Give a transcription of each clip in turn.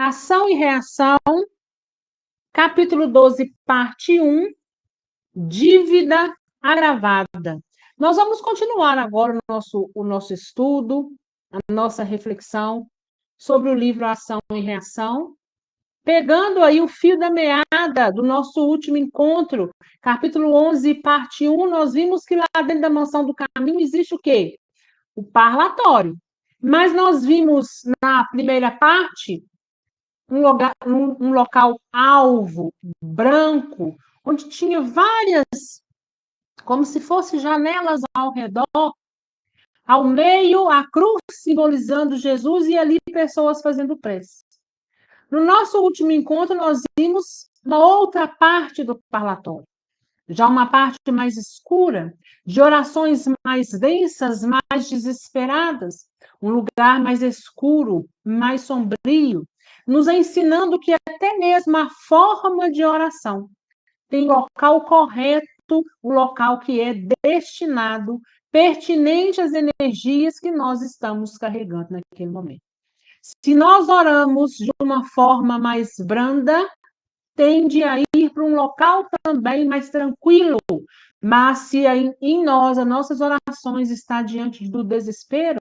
Ação e reação, capítulo 12, parte 1, dívida agravada. Nós vamos continuar agora o nosso estudo, a nossa reflexão sobre o livro Ação e Reação, pegando aí o fio da meada do nosso último encontro, capítulo 11, parte 1, nós vimos que lá dentro da mansão do caminho existe o quê? O parlatório. Mas nós vimos na primeira parte um local alvo, branco, onde tinha várias, como se fossem janelas ao redor, ao meio a cruz simbolizando Jesus e ali pessoas fazendo prece. No nosso último encontro, nós vimos uma outra parte do parlatório, já uma parte mais escura, de orações mais densas, mais desesperadas, um lugar mais escuro, mais sombrio, nos ensinando que até mesmo a forma de oração tem local correto, o local que é destinado, pertinente às energias que nós estamos carregando naquele momento. Se nós oramos de uma forma mais branda, tende a ir para um local também mais tranquilo, mas se em nós, as nossas orações está diante do desespero,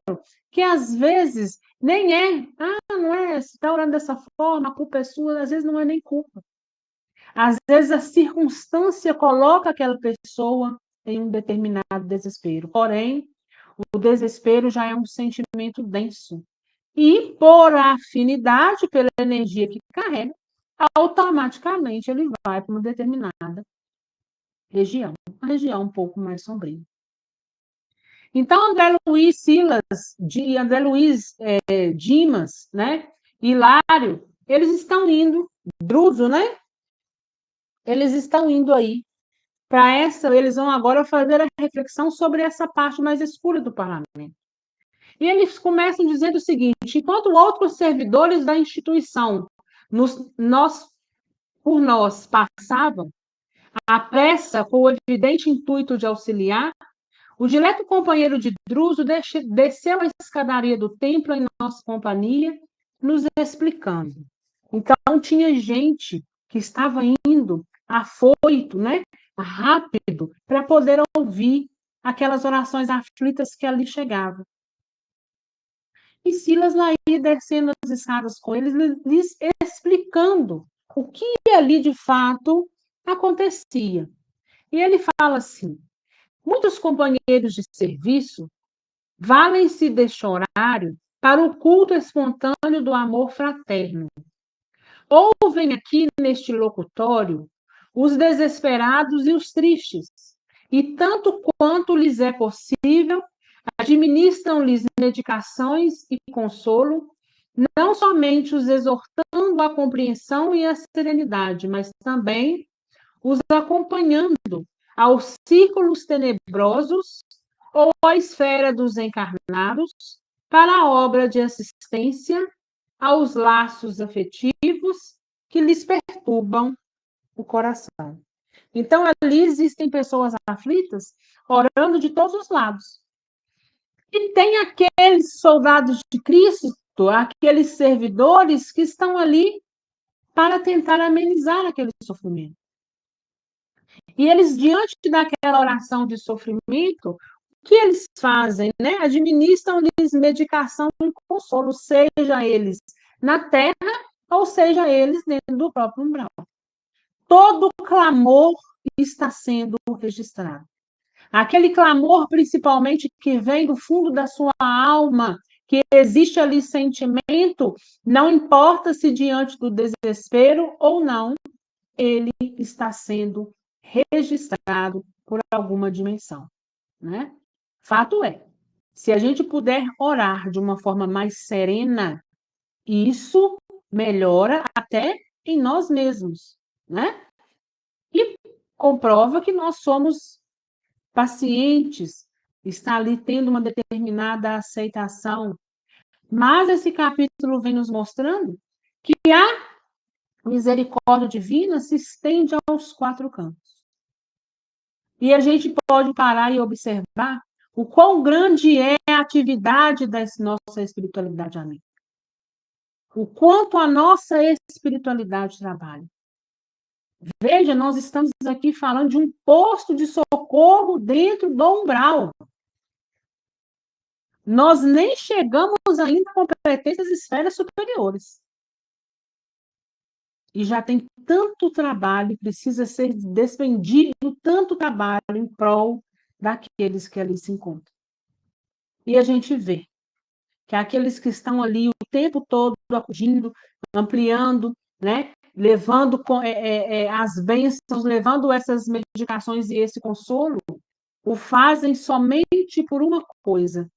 que às vezes nem é, não é, se está orando dessa forma, a culpa é sua, às vezes não é nem culpa. Às vezes a circunstância coloca aquela pessoa em um determinado desespero, porém, o desespero já é um sentimento denso. E por afinidade, pela energia que carrega, automaticamente ele vai para uma determinada região, uma região um pouco mais sombria. Então, André Luiz Silas, André Luiz Dimas, né, Hilário, eles estão indo, Druso, né? Eles estão indo aí para eles vão agora fazer a reflexão sobre essa parte mais escura do parlamento. E eles começam dizendo o seguinte: enquanto outros servidores da instituição por nós passavam, à pressa, com o evidente intuito de auxiliar, o dileto companheiro de Druso desceu a escadaria do templo em nossa companhia, nos explicando. Então, tinha gente que estava indo afoito, né, rápido, para poder ouvir aquelas orações aflitas que ali chegavam. E Silas lá ia descendo as escadas com eles, lhes explicando o que ali de fato acontecia. E ele fala assim: muitos companheiros de serviço valem-se deste horário para o culto espontâneo do amor fraterno. Ouvem aqui neste locutório os desesperados e os tristes, e tanto quanto lhes é possível, administram-lhes medicações e consolo, não somente os exortando à compreensão e à serenidade, mas também os acompanhando aos círculos tenebrosos ou à esfera dos encarnados para a obra de assistência aos laços afetivos que lhes perturbam o coração. Então, ali existem pessoas aflitas orando de todos os lados. E tem aqueles soldados de Cristo, aqueles servidores que estão ali para tentar amenizar aquele sofrimento. E eles, diante daquela oração de sofrimento, o que eles fazem? Né? Administram-lhes medicação e consolo, seja eles na terra ou seja eles dentro do próprio umbral. Todo clamor está sendo registrado. Aquele clamor, principalmente, que vem do fundo da sua alma, que existe ali sentimento, não importa se diante do desespero ou não, ele está sendo registrado por alguma dimensão, né? Fato é, se a gente puder orar de uma forma mais serena, isso melhora até em nós mesmos, né? E comprova que nós somos pacientes, está ali tendo uma determinada aceitação. Mas esse capítulo vem nos mostrando que a misericórdia divina se estende aos quatro cantos. E a gente pode parar e observar o quão grande é a atividade da nossa espiritualidade amiga. o quanto a nossa espiritualidade trabalha. Veja, nós estamos aqui falando de um posto de socorro dentro do umbral. Nós nem chegamos ainda a competências esferas superiores. E já tem tanto trabalho, precisa ser despendido tanto trabalho em prol daqueles que ali se encontram. E a gente vê que aqueles que estão ali o tempo todo acudindo, ampliando, né, levando as bênçãos, levando essas medicações e esse consolo, o fazem somente por uma coisa,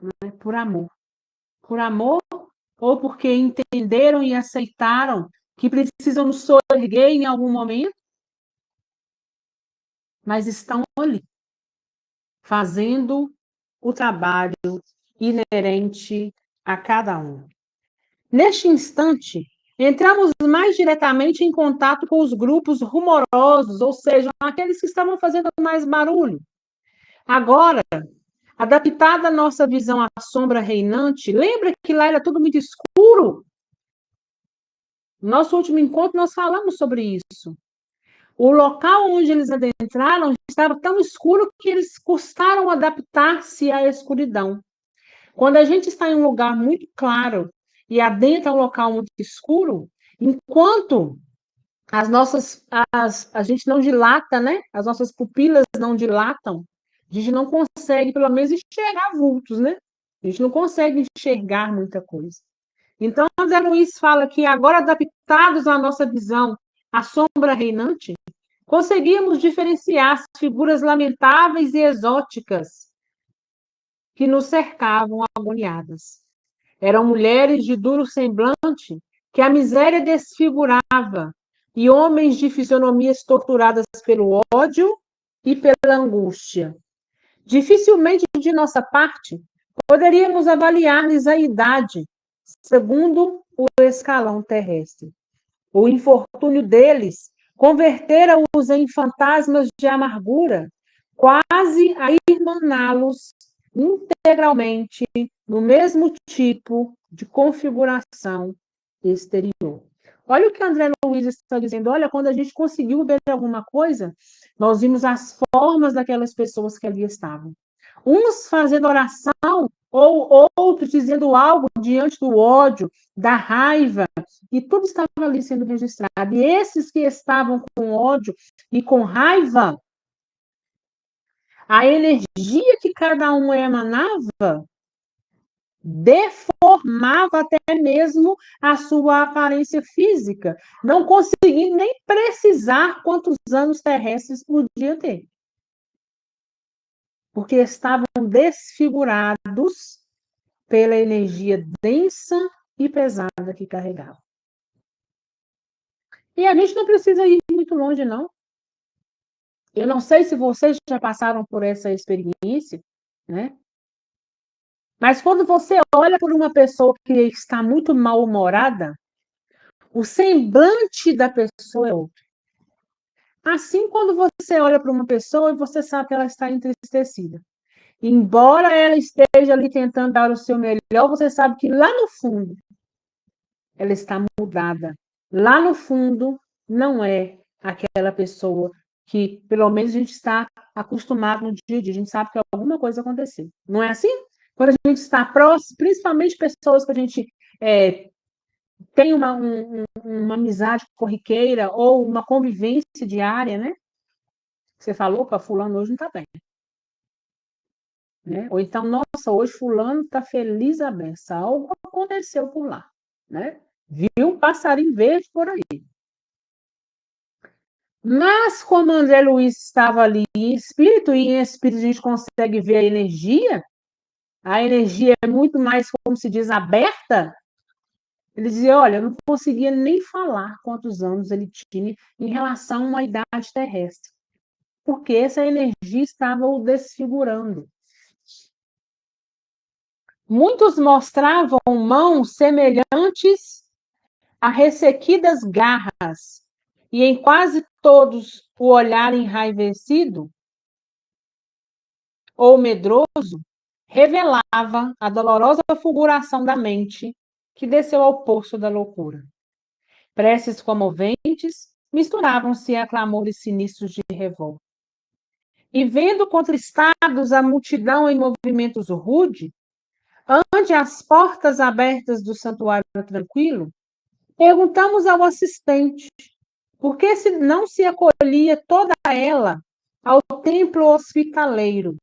né, por amor. Por amor ou porque entenderam e aceitaram que precisam nos soerguer em algum momento, mas estão ali, fazendo o trabalho inerente a cada um. Neste instante, entramos mais diretamente em contato com os grupos rumorosos, ou seja, aqueles que estavam fazendo mais barulho. Agora, adaptada a nossa visão à sombra reinante, lembra que lá era tudo muito escuro? No nosso último encontro, nós falamos sobre isso. O local onde eles adentraram estava tão escuro que eles custaram adaptar-se à escuridão. Quando a gente está em um lugar muito claro e adentra um local muito escuro, enquanto a gente não dilata, né? As nossas pupilas não dilatam, a gente não consegue, pelo menos, enxergar vultos, né? A gente não consegue enxergar muita coisa. Então, André Luiz fala que agora adaptados à nossa visão, à sombra reinante, conseguíamos diferenciar as figuras lamentáveis e exóticas que nos cercavam agoniadas. Eram mulheres de duro semblante que a miséria desfigurava e homens de fisionomias torturadas pelo ódio e pela angústia. Dificilmente, de nossa parte, poderíamos avaliar-lhes a idade, segundo o escalão terrestre. O infortúnio deles convertera-os em fantasmas de amargura, quase a irmaná-los integralmente no mesmo tipo de configuração exterior. Olha o que André Luiz está dizendo. Olha, quando a gente conseguiu ver alguma coisa, nós vimos as formas daquelas pessoas que ali estavam. Uns fazendo oração, ou outros dizendo algo diante do ódio, da raiva, e tudo estava ali sendo registrado. E esses que estavam com ódio e com raiva, a energia que cada um emanava deformava até mesmo a sua aparência física, não conseguindo nem precisar quantos anos terrestres podia ter. Porque estavam desfigurados pela energia densa e pesada que carregavam. E a gente não precisa ir muito longe, não. Eu não sei se vocês já passaram por essa experiência, né? Mas quando você olha por uma pessoa que está muito mal-humorada, o semblante da pessoa é outro. Assim, quando você olha para uma pessoa e você sabe que ela está entristecida. Embora ela esteja ali tentando dar o seu melhor, você sabe que lá no fundo ela está mudada. Lá no fundo não é aquela pessoa que, pelo menos, a gente está acostumado no dia a dia. A gente sabe que alguma coisa aconteceu. Não é assim? Quando a gente está próximo, principalmente pessoas que a gente tem uma amizade corriqueira ou uma convivência diária, né? Você falou, para fulano hoje não está bem. Né? Ou então, nossa, hoje fulano está feliz a beça, algo aconteceu por lá. Né? Viu um passarinho verde por aí. Mas, como André Luiz estava ali em espírito, e em espírito a gente consegue ver a energia é muito mais, como se diz, aberta. Ele dizia, olha, eu não conseguia nem falar quantos anos ele tinha em relação a uma idade terrestre, porque essa energia estava o desfigurando. Muitos mostravam mãos semelhantes a ressequidas garras, e em quase todos o olhar enraivecido ou medroso revelava a dolorosa fulguração da mente que desceu ao poço da loucura. Preces comoventes misturavam-se a clamores sinistros de revolta. E vendo contristados a multidão em movimentos rude, ante as portas abertas do santuário tranquilo, perguntamos ao assistente por que não se acolhia toda ela ao templo hospitaleiro,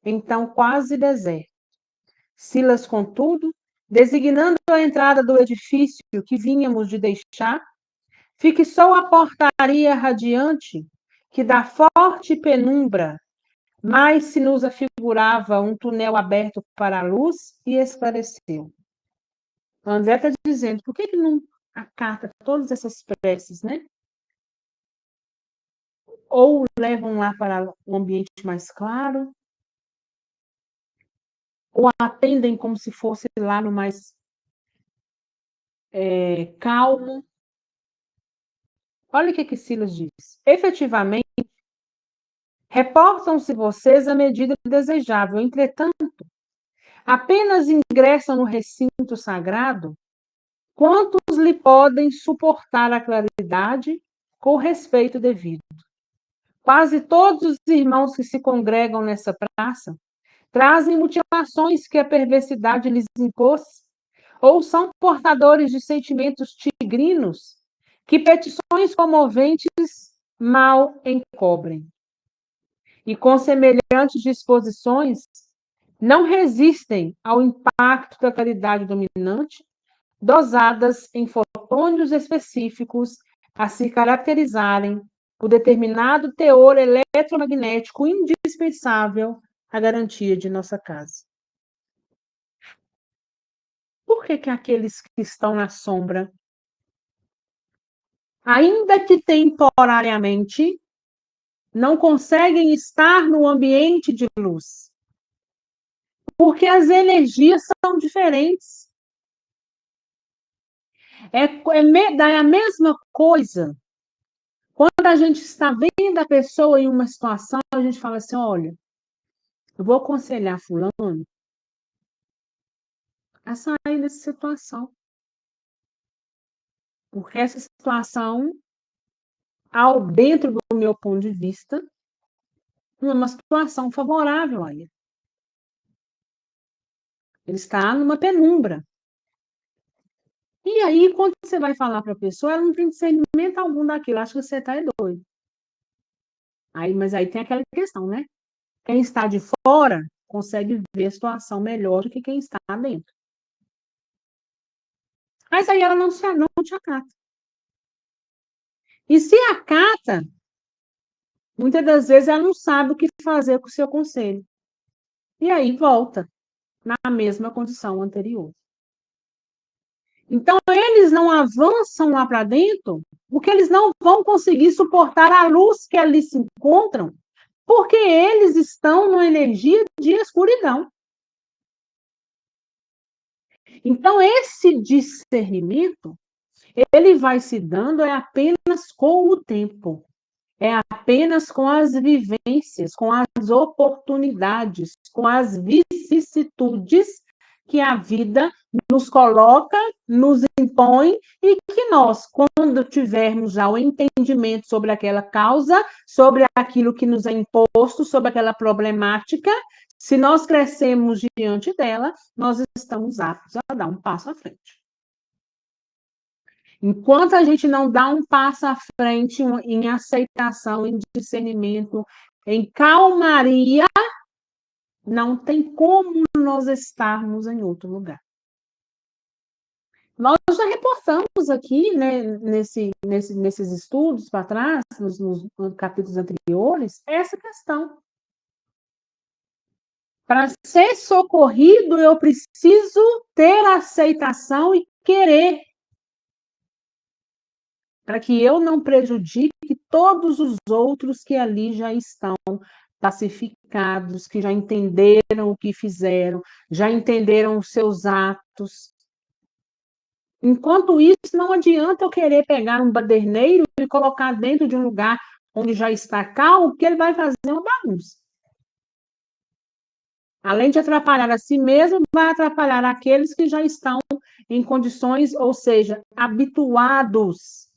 então quase deserto. Silas, contudo, designando a entrada do edifício que vínhamos de deixar, fixou a portaria radiante que da forte penumbra mais se nos afigurava um túnel aberto para a luz e esclareceu. O André está dizendo, por que não acata todas essas preces, né? Ou levam lá para um ambiente mais claro, ou atendem como se fosse lá no mais calmo. Olha o que Silas diz. Efetivamente, reportam-se vocês à medida desejável. Entretanto, apenas ingressam no recinto sagrado quantos lhe podem suportar a claridade com o respeito devido. Quase todos os irmãos que se congregam nessa praça trazem mutilações que a perversidade lhes impôs, ou são portadores de sentimentos tigrinos que petições comoventes mal encobrem. E com semelhantes disposições, não resistem ao impacto da caridade dominante, dosadas em fotônios específicos a se caracterizarem por determinado teor eletromagnético indispensável à garantia de nossa casa. Por que aqueles que estão na sombra, ainda que temporariamente, não conseguem estar no ambiente de luz? Porque as energias são diferentes. É a mesma coisa. Quando a gente está vendo a pessoa em uma situação, a gente fala assim, olha, eu vou aconselhar fulano a sair dessa situação. Porque essa situação, dentro do meu ponto de vista, não é uma situação favorável a ele. Ele está numa penumbra. E aí, quando você vai falar para a pessoa, ela não tem discernimento algum daquilo, acha que você está doido. Mas aí tem aquela questão, né? Quem está de fora consegue ver a situação melhor do que quem está dentro. Mas aí ela não te acata. E se acata, muitas das vezes ela não sabe o que fazer com o seu conselho. E aí volta na mesma condição anterior. Então, eles não avançam lá para dentro porque eles não vão conseguir suportar a luz que ali se encontram, porque eles estão numa energia de escuridão. Então, esse discernimento, ele vai se dando apenas com o tempo, apenas com as vivências, com as oportunidades, com as vicissitudes que a vida nos coloca, nos impõe, e que nós, quando tivermos já o entendimento sobre aquela causa, sobre aquilo que nos é imposto, sobre aquela problemática, se nós crescemos diante dela, nós estamos aptos a dar um passo à frente. Enquanto a gente não dá um passo à frente em aceitação, em discernimento, em calmaria, não tem como nós estarmos em outro lugar. Nós já reportamos aqui, né, nesses estudos para trás, nos capítulos anteriores, essa questão. Para ser socorrido, eu preciso ter aceitação e querer, para que eu não prejudique todos os outros que ali já estão pacificados, que já entenderam o que fizeram, já entenderam os seus atos. Enquanto isso, não adianta eu querer pegar um baderneiro e colocar dentro de um lugar onde já está calmo, porque ele vai fazer uma bagunça. Além de atrapalhar a si mesmo, vai atrapalhar aqueles que já estão em condições, ou seja, habituados,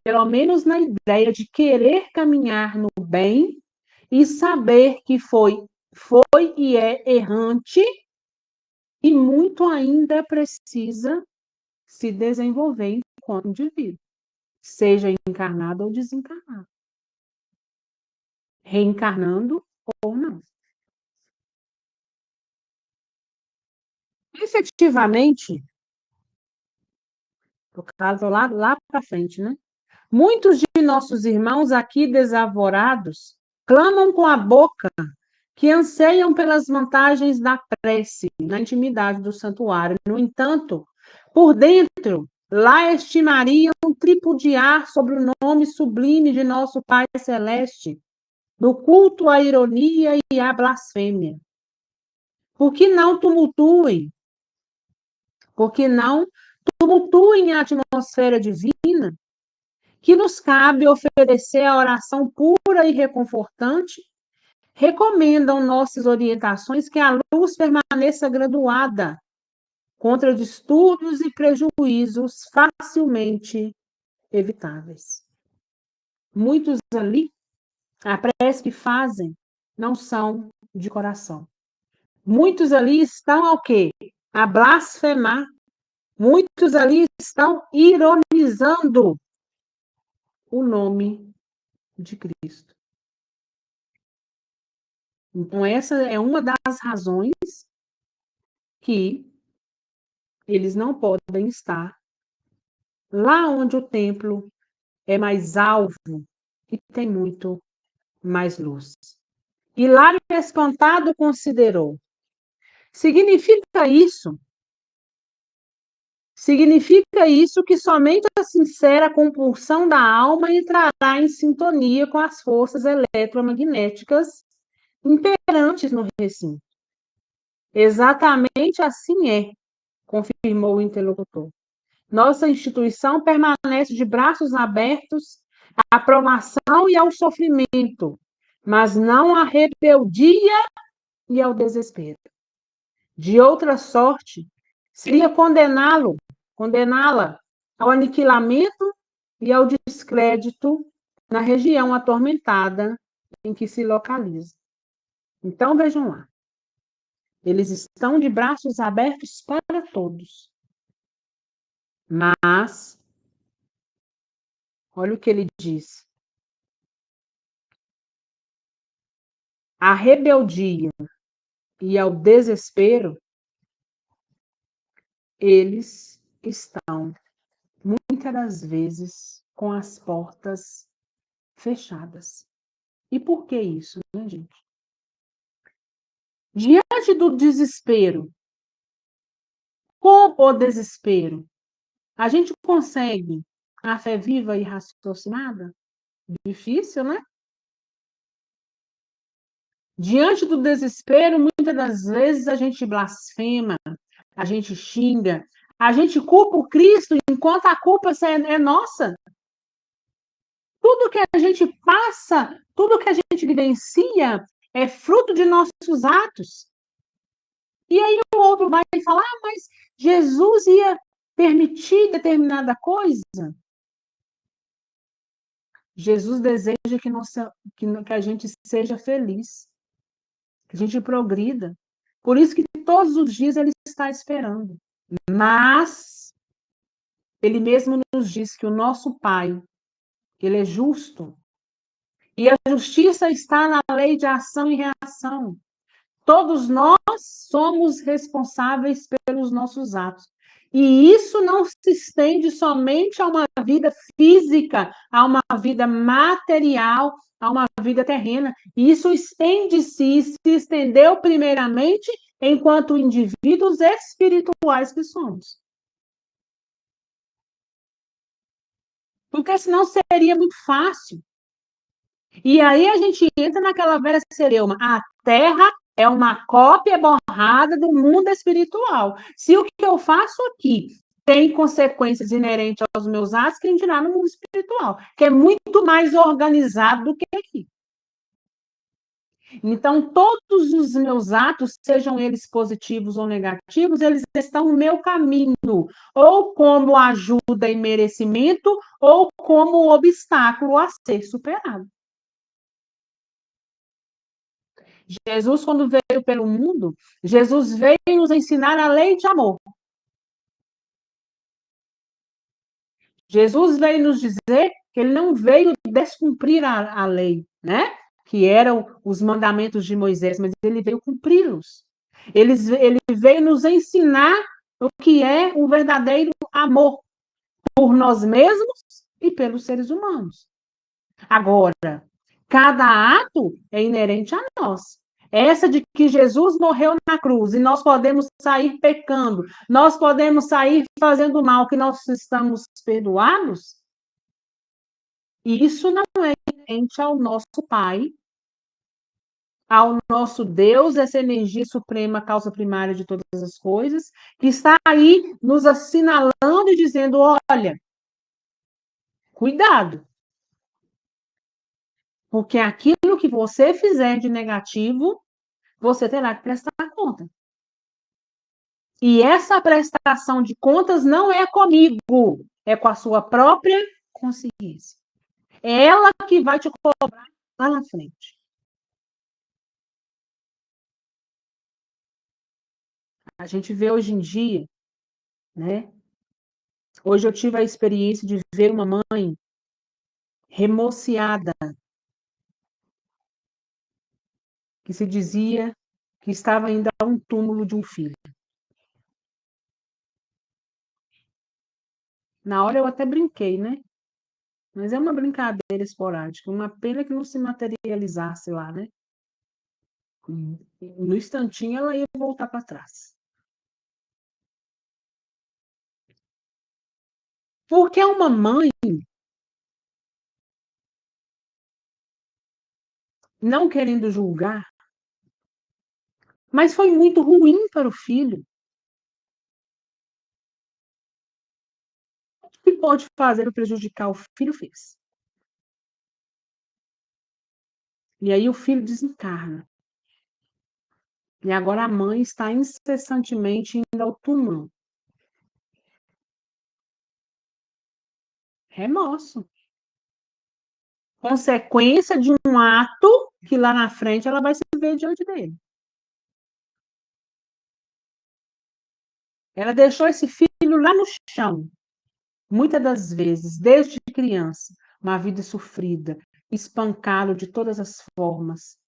pelo menos na ideia de querer caminhar no bem e saber que foi e é errante e muito ainda precisa se desenvolver enquanto indivíduo, seja encarnado ou desencarnado, reencarnando ou não. Efetivamente, no caso lá para frente, né? Muitos de nossos irmãos aqui desavorados clamam com a boca que anseiam pelas vantagens da prece na intimidade do santuário. No entanto, por dentro, lá estimariam tripudiar sobre o nome sublime de nosso Pai Celeste, do culto à ironia e à blasfêmia. Por que não tumultuem? Por que não tumultuem a atmosfera divina que nos cabe oferecer a oração pura e reconfortante? Recomendam nossas orientações que a luz permaneça graduada contra distúrbios e prejuízos facilmente evitáveis. Muitos ali, a prece que fazem, não são de coração. Muitos ali estão ao quê? A blasfemar. Muitos ali estão ironizando o nome de Cristo. Então, essa é uma das razões que eles não podem estar lá onde o templo é mais alvo e tem muito mais luz. Hilário espantado considerou: significa isso? Significa isso que somente a sincera compulsão da alma entrará em sintonia com as forças eletromagnéticas imperantes no recinto. Exatamente assim é, confirmou o interlocutor. Nossa instituição permanece de braços abertos à provação e ao sofrimento, mas não à rebeldia e ao desespero. De outra sorte, seria condená-la ao aniquilamento e ao descrédito na região atormentada em que se localiza. Então, vejam lá. Eles estão de braços abertos para todos. Mas, olha o que ele diz. A rebeldia e ao desespero, eles estão, muitas das vezes, com as portas fechadas. E por que isso, né, gente? Diante do desespero, com o desespero, a gente consegue a fé viva e raciocinada? Difícil, né? Diante do desespero, muitas das vezes a gente blasfema, a gente xinga, a gente culpa o Cristo enquanto a culpa é nossa. Tudo que a gente passa, tudo que a gente vivencia é fruto de nossos atos. E aí o outro vai falar, mas Jesus ia permitir determinada coisa? Jesus deseja que a gente seja feliz, que a gente progrida. Por isso que todos os dias ele está esperando. Mas ele mesmo nos diz que o nosso Pai, ele é justo. E a justiça está na lei de ação e reação. Todos nós somos responsáveis pelos nossos atos. E isso não se estende somente a uma vida física, a uma vida material, a uma vida terrena. Isso estende-se, se estendeu primeiramente enquanto indivíduos espirituais que somos. Porque senão seria muito fácil. E aí a gente entra naquela velha celeuma. A Terra é uma cópia borrada do mundo espiritual. Se o que eu faço aqui tem consequências inerentes aos meus atos, quem dirá no mundo espiritual, que é muito mais organizado do que aqui. Então, todos os meus atos, sejam eles positivos ou negativos, eles estão no meu caminho, ou como ajuda e merecimento, ou como obstáculo a ser superado. Jesus, quando veio pelo mundo, Jesus veio nos ensinar a lei de amor. Jesus veio nos dizer que ele não veio descumprir a lei, né? Que eram os mandamentos de Moisés, mas ele veio cumpri-los. Ele veio nos ensinar o que é o verdadeiro amor por nós mesmos e pelos seres humanos. Agora, cada ato é inerente a nós. Essa de que Jesus morreu na cruz e nós podemos sair pecando, nós podemos sair fazendo mal, que nós estamos perdoados, isso não é inerente ao nosso Pai, ao nosso Deus, essa energia suprema, causa primária de todas as coisas, que está aí nos assinalando e dizendo: olha, cuidado, porque aquilo que você fizer de negativo, você terá que prestar conta. E essa prestação de contas não é comigo, é com a sua própria consciência. É ela que vai te cobrar lá na frente. A gente vê hoje em dia, né? Hoje eu tive a experiência de ver uma mãe remociada, que se dizia que estava indo a um túmulo de um filho. Na hora eu até brinquei, né? Mas é uma brincadeira esporádica, uma pena que não se materializasse lá, né? No instantinho ela ia voltar para trás. Porque uma mãe, não querendo julgar, mas foi muito ruim para o filho. O que pode fazer para prejudicar o filho fez. E aí o filho desencarna. E agora a mãe está incessantemente indo ao túmulo. Remorso. Consequência de um ato que lá na frente ela vai se ver diante dele. Ela deixou esse filho lá no chão, muitas das vezes, desde criança, uma vida sofrida, espancado de todas as formas.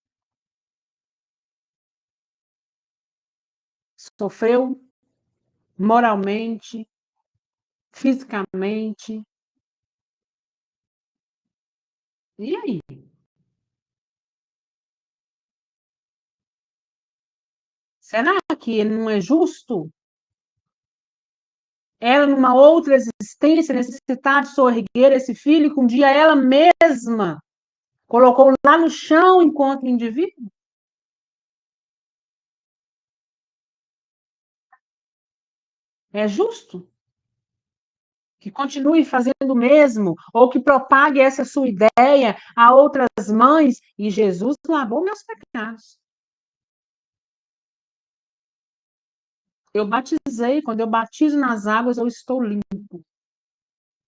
Sofreu moralmente, fisicamente. E aí? Será que não é justo ela, numa outra existência, necessitar de soerguer esse filho que um dia ela mesma colocou lá no chão enquanto indivíduo? É justo que continue fazendo o mesmo, ou que propague essa sua ideia a outras mães, e Jesus lavou meus pecados. Eu batizei, quando eu batizo nas águas, eu estou limpo.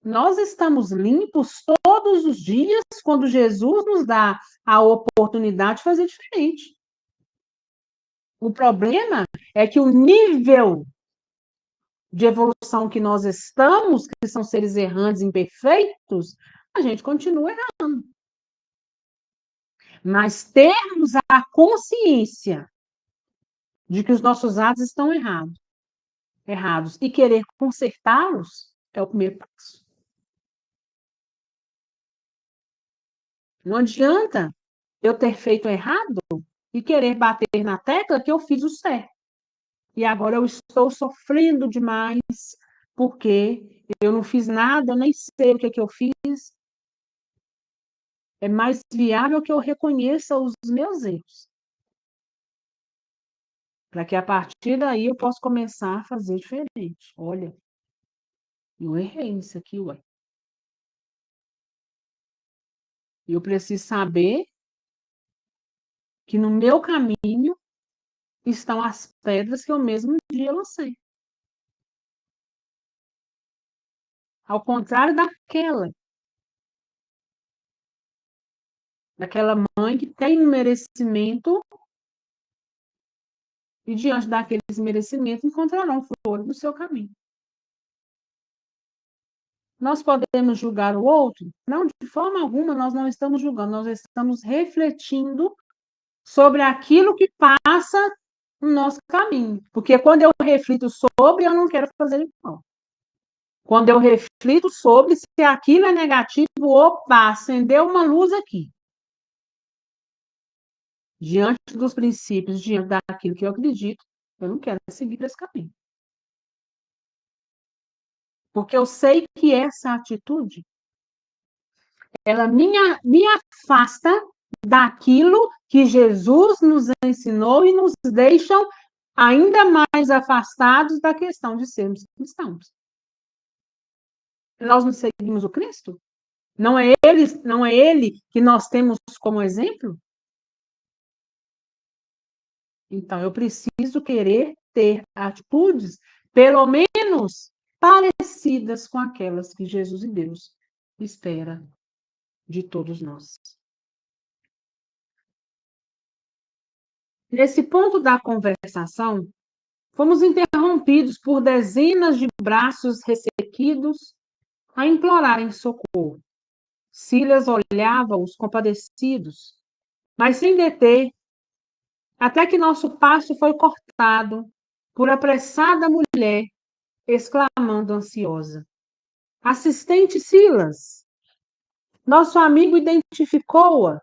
Nós estamos limpos todos os dias quando Jesus nos dá a oportunidade de fazer diferente. O problema é que o nível de evolução que nós estamos, que são seres errantes, imperfeitos, a gente continua errando. Mas termos a consciência de que os nossos atos estão errados e querer consertá-los é o primeiro passo. Não adianta eu ter feito errado e querer bater na tecla que eu fiz o certo. E agora eu estou sofrendo demais porque eu não fiz nada, eu nem sei o que, é que eu fiz. É mais viável que eu reconheça os meus erros, para que a partir daí eu possa começar a fazer diferente. Olha, eu errei nisso aqui, ué. Eu preciso saber que no meu caminho estão as pedras que eu mesmo um dia lancei. Ao contrário daquela mãe que tem um merecimento e diante daqueles merecimentos encontrarão flores no seu caminho. Nós podemos julgar o outro? Não, de forma alguma nós não estamos julgando, nós estamos refletindo sobre aquilo que passa no nosso caminho. Porque quando eu reflito sobre, eu não quero fazer igual. Quando eu reflito sobre se aquilo é negativo, opa, acendeu uma luz aqui. Diante dos princípios, diante daquilo que eu acredito, eu não quero seguir esse caminho. Porque eu sei que essa atitude, ela me afasta daquilo que Jesus nos ensinou e nos deixam ainda mais afastados da questão de sermos cristãos. Nós não seguimos o Cristo? Não é ele que nós temos como exemplo? Então, eu preciso querer ter atitudes, pelo menos parecidas com aquelas que Jesus e Deus espera de todos nós. Nesse ponto da conversação, fomos interrompidos por dezenas de braços ressequidos a implorarem socorro. Silas olhava-os compadecidos, mas sem deter, até que nosso passo foi cortado por apressada mulher, exclamando ansiosa: Assistente Silas! Nosso amigo identificou-a,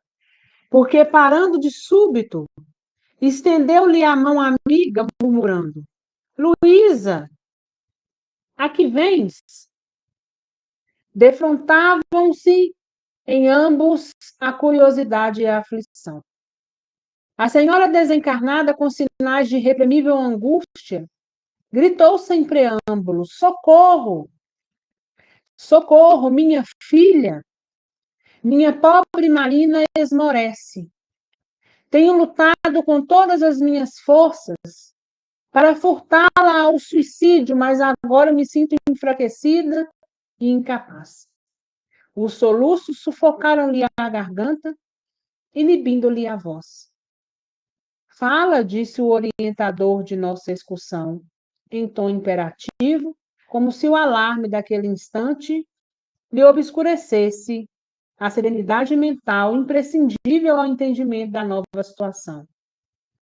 porque, parando de súbito, estendeu-lhe a mão amiga, murmurando: Luísa, a que vens? Defrontavam-se em ambos a curiosidade e a aflição. A senhora desencarnada, com sinais de reprimível angústia, gritou sem preâmbulo: Socorro! Socorro, minha filha! Minha pobre Marina esmorece. Tenho lutado com todas as minhas forças para furtá-la ao suicídio, mas agora me sinto enfraquecida e incapaz. Os soluços sufocaram-lhe a garganta, inibindo-lhe a voz. Fala, disse o orientador de nossa excursão, em tom imperativo, como se o alarme daquele instante lhe obscurecesse a serenidade mental imprescindível ao entendimento da nova situação.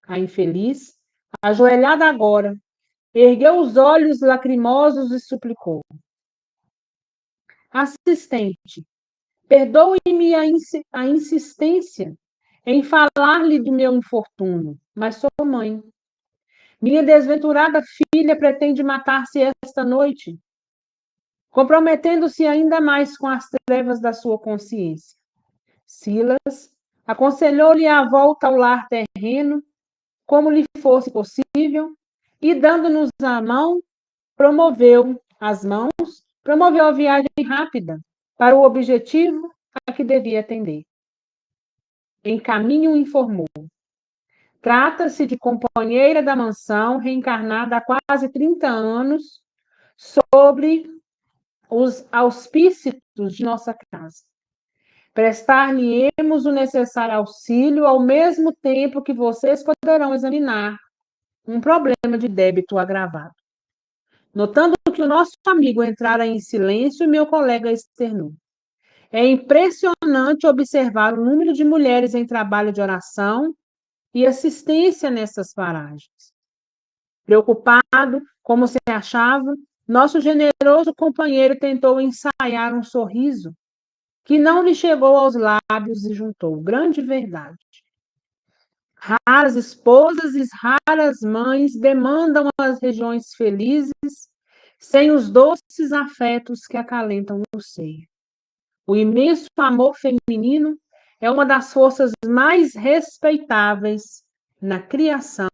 A infeliz, ajoelhada agora, ergueu os olhos lacrimosos e suplicou: Assistente, perdoe-me a insistência em falar-lhe do meu infortúnio, mas sou mãe. Minha desventurada filha pretende matar-se esta noite, comprometendo-se ainda mais com as trevas da sua consciência. Silas aconselhou-lhe a volta ao lar terreno, como lhe fosse possível, e, dando-nos as mãos, promoveu a viagem rápida para o objetivo a que devia atender. Em caminho informou: trata-se de companheira da mansão, reencarnada há quase 30 anos, sobre os auspícios de nossa casa. Prestar-lhe-emos o necessário auxílio, ao mesmo tempo que vocês poderão examinar um problema de débito agravado. Notando que o nosso amigo entrara em silêncio, meu colega externou: é impressionante observar o número de mulheres em trabalho de oração e assistência nessas paragens. Preocupado, como se achava, nosso generoso companheiro tentou ensaiar um sorriso que não lhe chegou aos lábios e juntou: grande verdade. Raras esposas e raras mães demandam as regiões felizes sem os doces afetos que acalentam no seio. O imenso amor feminino é uma das forças mais respeitáveis na criação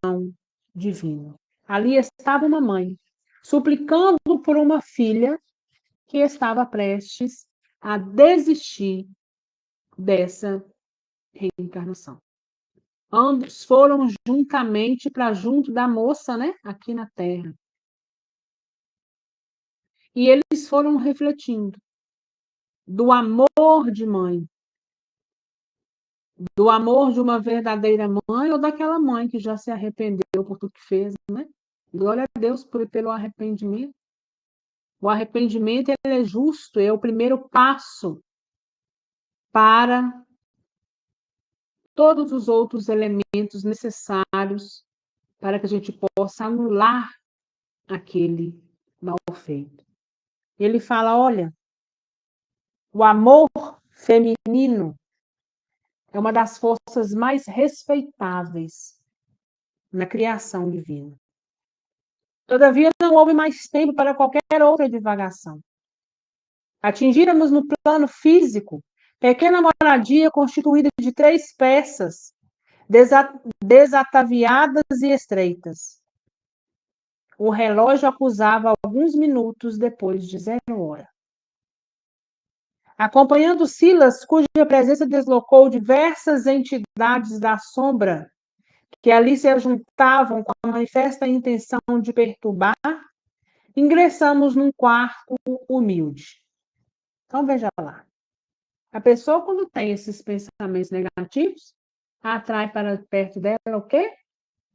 divina. Ali estava uma mãe, suplicando por uma filha que estava prestes a desistir dessa reencarnação. Ambos foram juntamente para junto da moça, né, aqui na terra. E eles foram refletindo do amor de mãe, do amor de uma verdadeira mãe ou daquela mãe que já se arrependeu por tudo que fez, né? Glória a Deus pelo arrependimento. O arrependimento ele é justo, é o primeiro passo para todos os outros elementos necessários para que a gente possa anular aquele mal feito. Ele fala, olha, o amor feminino é uma das forças mais respeitáveis na criação divina. Todavia, não houve mais tempo para qualquer outra divagação. Atingíramos no plano físico pequena moradia constituída de 3 peças, desataviadas e estreitas. O relógio acusava alguns minutos depois de 0 hora. Acompanhando Silas, cuja presença deslocou diversas entidades da sombra que ali se juntavam com a manifesta intenção de perturbar, ingressamos num quarto humilde. Então, veja lá. A pessoa, quando tem esses pensamentos negativos, atrai para perto dela o quê?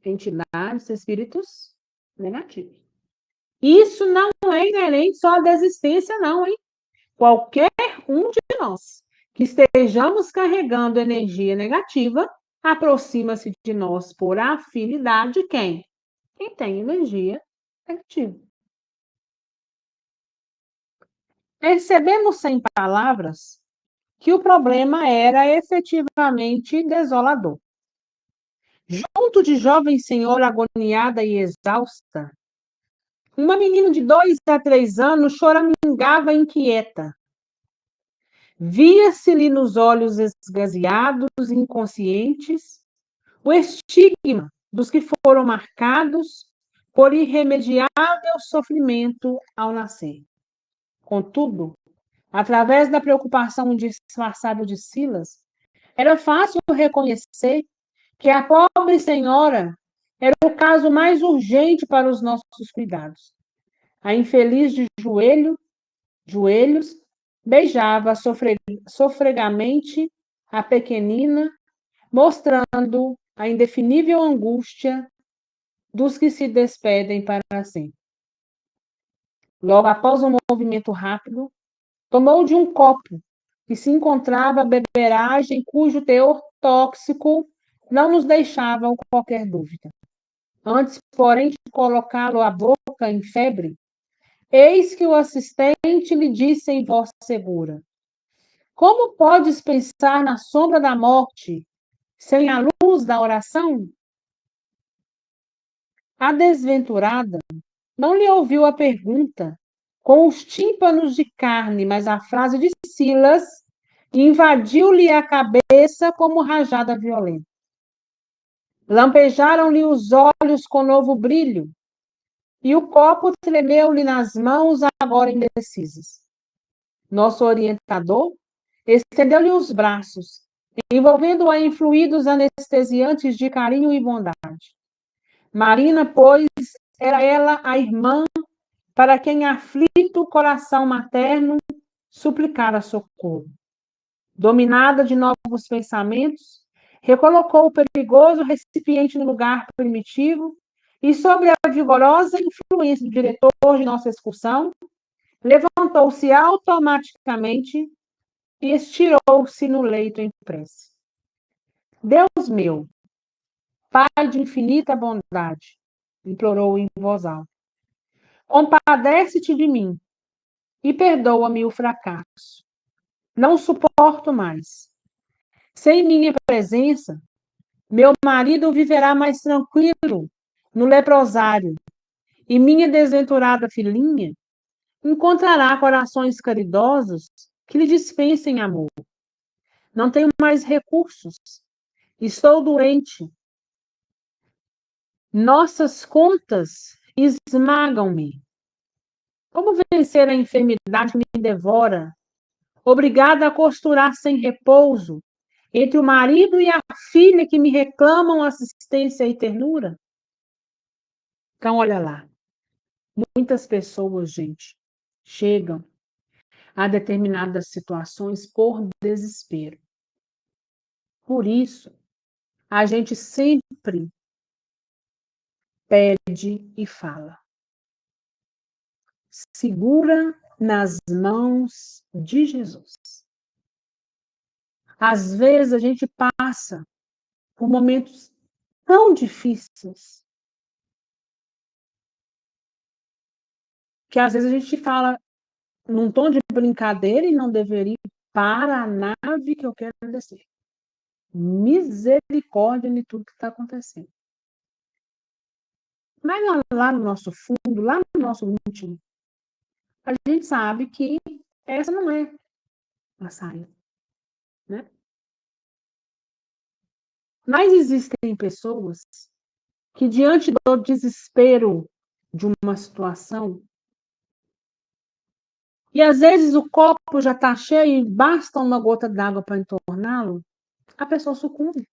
Entidades, espíritos negativos. Isso não é inerente só à desistência, não, hein? Qualquer um de nós que estejamos carregando energia negativa, aproxima-se de nós por afinidade quem? Quem tem energia negativa. Percebemos sem palavras que o problema era efetivamente desolador. Junto de jovem senhora agoniada e exausta, uma menina de 2 a 3 anos choramingava inquieta. Via-se-lhe nos olhos esgazeados, inconscientes, o estigma dos que foram marcados por irremediável sofrimento ao nascer. Contudo, através da preocupação disfarçada de Silas, era fácil reconhecer que a pobre senhora era o caso mais urgente para os nossos cuidados. A infeliz de joelhos, beijava sofregamente a pequenina, mostrando a indefinível angústia dos que se despedem para sempre. Logo após um movimento rápido, tomou de um copo que se encontrava a beberagem cujo teor tóxico não nos deixava qualquer dúvida. Antes, porém, de colocá-lo à boca em febre, eis que o assistente lhe disse em voz segura: como podes pensar na sombra da morte sem a luz da oração? A desventurada não lhe ouviu a pergunta com os tímpanos de carne, mas a frase de Silas invadiu-lhe a cabeça como rajada violenta. Lampejaram-lhe os olhos com novo brilho, e o copo tremeu-lhe nas mãos, agora indecisas. Nosso orientador estendeu-lhe os braços, envolvendo-a em fluidos anestesiantes de carinho e bondade. Marina, pois, era ela a irmã para quem aflito coração materno suplicara socorro. Dominada de novos pensamentos, recolocou o perigoso recipiente no lugar primitivo e, sob a vigorosa influência do diretor de nossa excursão, levantou-se automaticamente e estirou-se no leito em prece. Deus meu, Pai de infinita bondade, implorou em voz alta, compadece-te de mim e perdoa-me o fracasso. Não suporto mais. Sem minha presença, meu marido viverá mais tranquilo no leprosário e minha desventurada filhinha encontrará corações caridosos que lhe dispensem amor. Não tenho mais recursos. Estou doente. Nossas contas esmagam-me. Como vencer a enfermidade que me devora, obrigada a costurar sem repouso Entre o marido e a filha que me reclamam assistência e ternura? Então, olha lá. Muitas pessoas, gente, chegam a determinadas situações por desespero. Por isso, a gente sempre pede e fala: segura nas mãos de Jesus. Às vezes a gente passa por momentos tão difíceis que às vezes a gente fala num tom de brincadeira e não deveria ir para a nave que eu quero descer. Misericórdia de tudo que está acontecendo. Mas lá no nosso fundo, lá no nosso íntimo, a gente sabe que essa não é a saída, né? Mas existem pessoas que, diante do desespero de uma situação, e às vezes o copo já está cheio e basta uma gota d'água para entorná-lo, a pessoa sucumbe.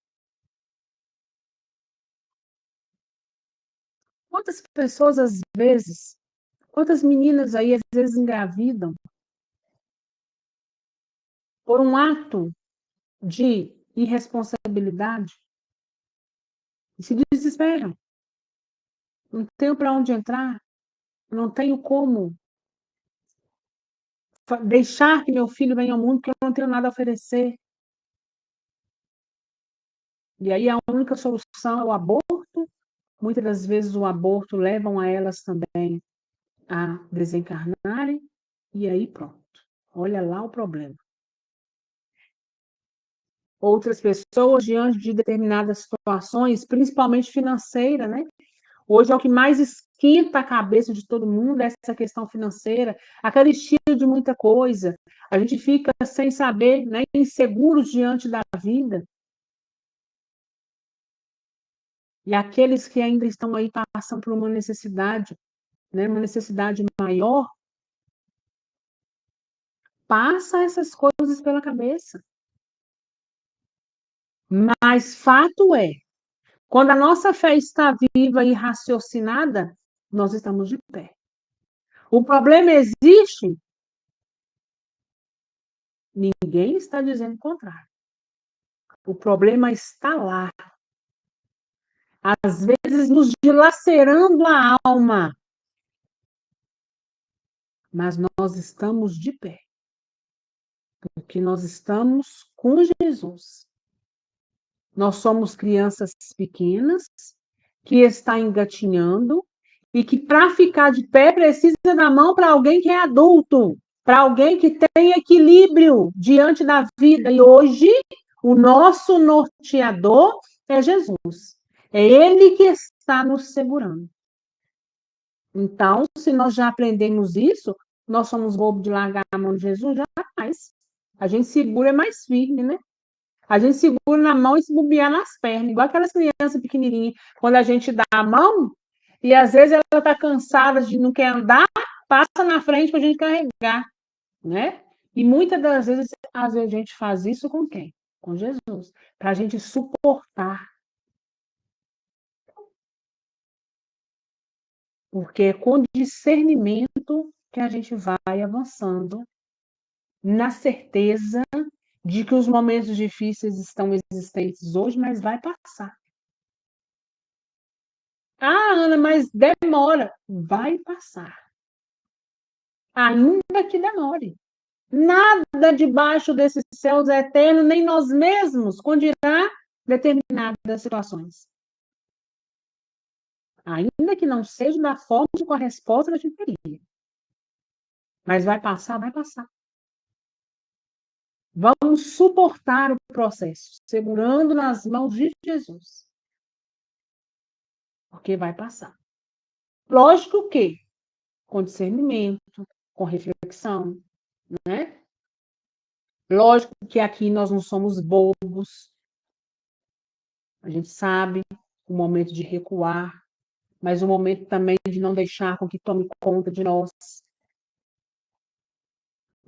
Quantas pessoas, às vezes, quantas meninas aí, às vezes, engravidam por um ato de irresponsabilidade e se desesperam. Não tenho para onde entrar, não tenho como deixar que meu filho venha ao mundo, porque eu não tenho nada a oferecer. E aí a única solução é o aborto. Muitas das vezes o aborto levam a elas também a desencarnarem, e aí pronto. Olha lá o problema. Outras pessoas, diante de determinadas situações, principalmente financeira, né? Hoje é o que mais esquenta a cabeça de todo mundo, essa questão financeira, a carestia de muita coisa. A gente fica sem saber, né, inseguros diante da vida. E aqueles que ainda estão aí passando por uma necessidade, né, uma necessidade maior, passa essas coisas pela cabeça. Mas fato é, quando a nossa fé está viva e raciocinada, nós estamos de pé. O problema existe, ninguém está dizendo o contrário. O problema está lá, às vezes nos dilacerando a alma, mas nós estamos de pé, porque nós estamos com Jesus. Nós somos crianças pequenas que está engatinhando e que para ficar de pé precisa da mão para alguém que é adulto, para alguém que tem equilíbrio diante da vida. E hoje o nosso norteador é Jesus. É ele que está nos segurando. Então, se nós já aprendemos isso, nós somos bobos de largar a mão de Jesus? Jamais. A gente segura é mais firme, né? A gente segura na mão e se bobear nas pernas, igual aquelas crianças pequenininhas. Quando a gente dá a mão, e às vezes ela está cansada de não quer andar, passa na frente para a gente carregar, né? E muitas das vezes, às vezes a gente faz isso com quem? Com Jesus. Para a gente suportar. Porque é com discernimento que a gente vai avançando, na certeza de que os momentos difíceis estão existentes hoje, mas vai passar. Ah, Ana, mas demora. Vai passar. Ainda que demore. Nada debaixo desses céus é eterno, nem nós mesmos, quando dirá determinadas situações. Ainda que não seja da forma com a resposta que a gente queria. Mas vai passar, vai passar. Vamos suportar o processo, segurando nas mãos de Jesus. Porque vai passar. Lógico que com discernimento, com reflexão, né? Lógico que aqui nós não somos bobos. A gente sabe o momento de recuar, mas o momento também de não deixar com que tome conta de nós.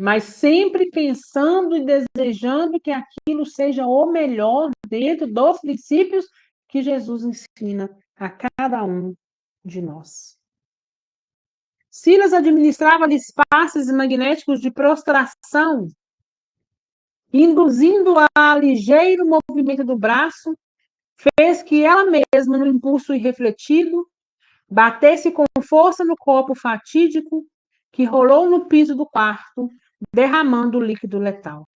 mas sempre pensando e desejando que aquilo seja o melhor dentro dos princípios que Jesus ensina a cada um de nós. Silas administrava passes magnéticos de prostração, induzindo a ligeiro movimento do braço, fez que ela mesma, no impulso irrefletido, batesse com força no copo fatídico que rolou no piso do quarto, derramando o líquido letal.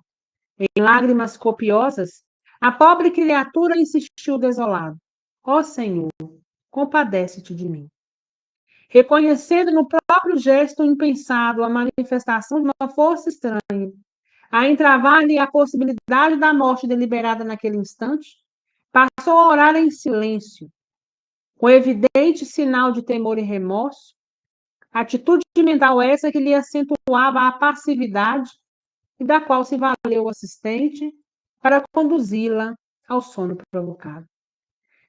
Em lágrimas copiosas, a pobre criatura insistiu desolada: ó Senhor, compadece-te de mim. Reconhecendo no próprio gesto impensado a manifestação de uma força estranha, a entravar-lhe a possibilidade da morte deliberada naquele instante, passou a orar em silêncio, com evidente sinal de temor e remorso, atitude mental essa que lhe acentuava a passividade e da qual se valeu o assistente para conduzi-la ao sono provocado.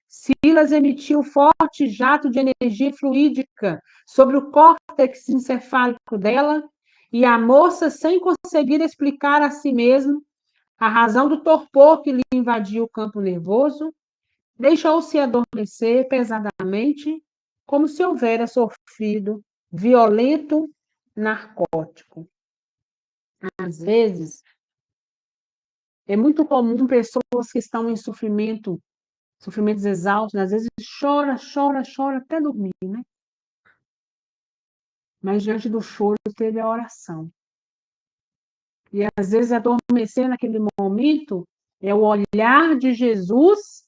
Silas emitiu forte jato de energia fluídica sobre o córtex encefálico dela e a moça, sem conseguir explicar a si mesma a razão do torpor que lhe invadiu o campo nervoso, deixou-se adormecer pesadamente, como se houvera sofrido violento narcótico. Às vezes, é muito comum pessoas que estão em sofrimentos exaustos, às vezes chora até dormir, né? Mas diante do choro teve a oração. E às vezes adormecer naquele momento é o olhar de Jesus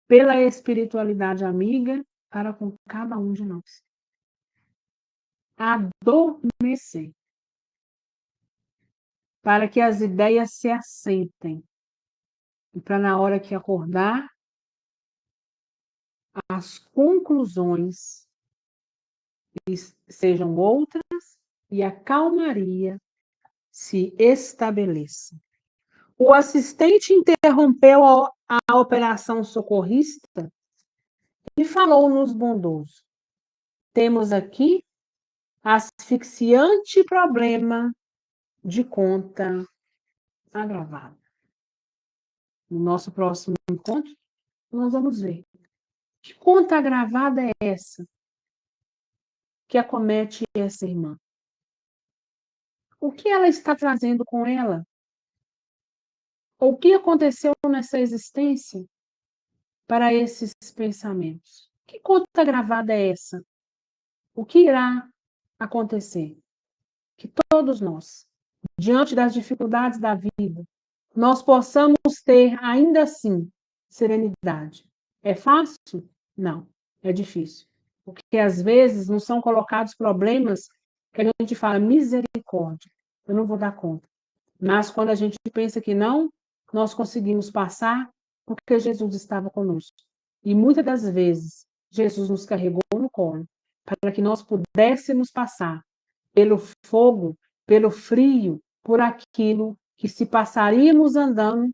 pela espiritualidade amiga para com cada um de nós. Adormecer. Para que as ideias se assentem. E para na hora que acordar, as conclusões sejam outras e a calmaria se estabeleça. O assistente interrompeu a operação socorrista e falou-nos bondoso: temos aqui asfixiante problema de conta agravada. No nosso próximo encontro, nós vamos ver que conta agravada é essa que acomete essa irmã. O que ela está trazendo com ela? O que aconteceu nessa existência para esses pensamentos? Que conta gravada é essa? O que irá acontecer? Que todos nós, diante das dificuldades da vida, nós possamos ter, ainda assim, serenidade. É fácil? Não, é difícil. Porque às vezes não são colocados problemas que a gente fala, misericórdia, eu não vou dar conta. Mas quando a gente pensa que não, nós conseguimos passar porque Jesus estava conosco. E muitas das vezes, Jesus nos carregou no colo para que nós pudéssemos passar pelo fogo, pelo frio, por aquilo que, se passaríamos andando,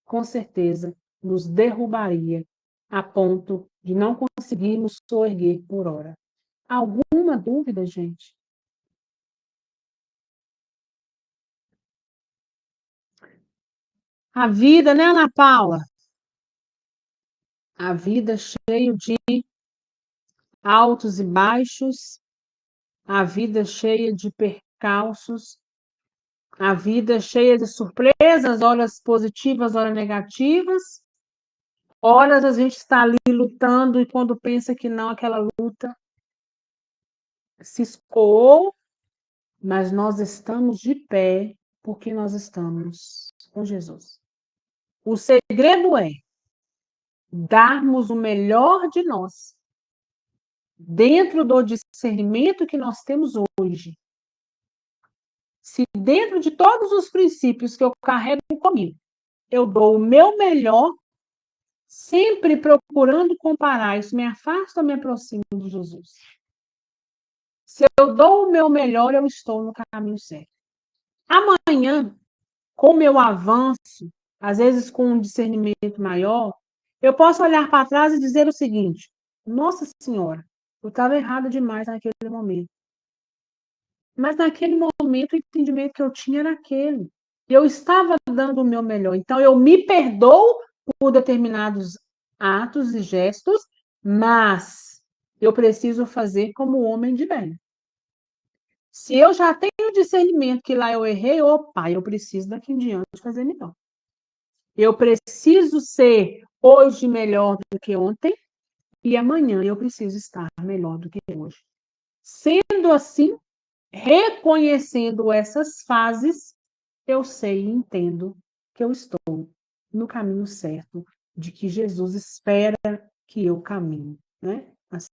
com certeza nos derrubaria a ponto de não conseguirmos soerguer por hora. Alguma dúvida, gente? A vida, né, Ana Paula? A vida cheia de altos e baixos, a vida cheia de percalços, a vida cheia de surpresas, horas positivas, horas negativas. Horas a gente está ali lutando e quando pensa que não, aquela luta se escoou, mas nós estamos de pé porque nós estamos com Jesus. O segredo é darmos o melhor de nós dentro do discernimento que nós temos hoje. Se dentro de todos os princípios que eu carrego comigo, eu dou o meu melhor, sempre procurando comparar, isso me afasta ou me aproxima de Jesus? Se eu dou o meu melhor, eu estou no caminho certo. Amanhã, com o meu avanço, às vezes com um discernimento maior, eu posso olhar para trás e dizer o seguinte: Nossa Senhora, eu estava errada demais naquele momento. Mas naquele momento o entendimento que eu tinha era aquele. Eu estava dando o meu melhor. Então eu me perdoo por determinados atos e gestos, mas eu preciso fazer como homem de bem. Se eu já tenho discernimento que lá eu errei, opa, eu preciso daqui em diante fazer melhor. Eu preciso ser hoje melhor do que ontem e amanhã eu preciso estar melhor do que hoje. Sendo assim, reconhecendo essas fases, eu sei e entendo que eu estou no caminho certo, de que Jesus espera que eu caminhe, né?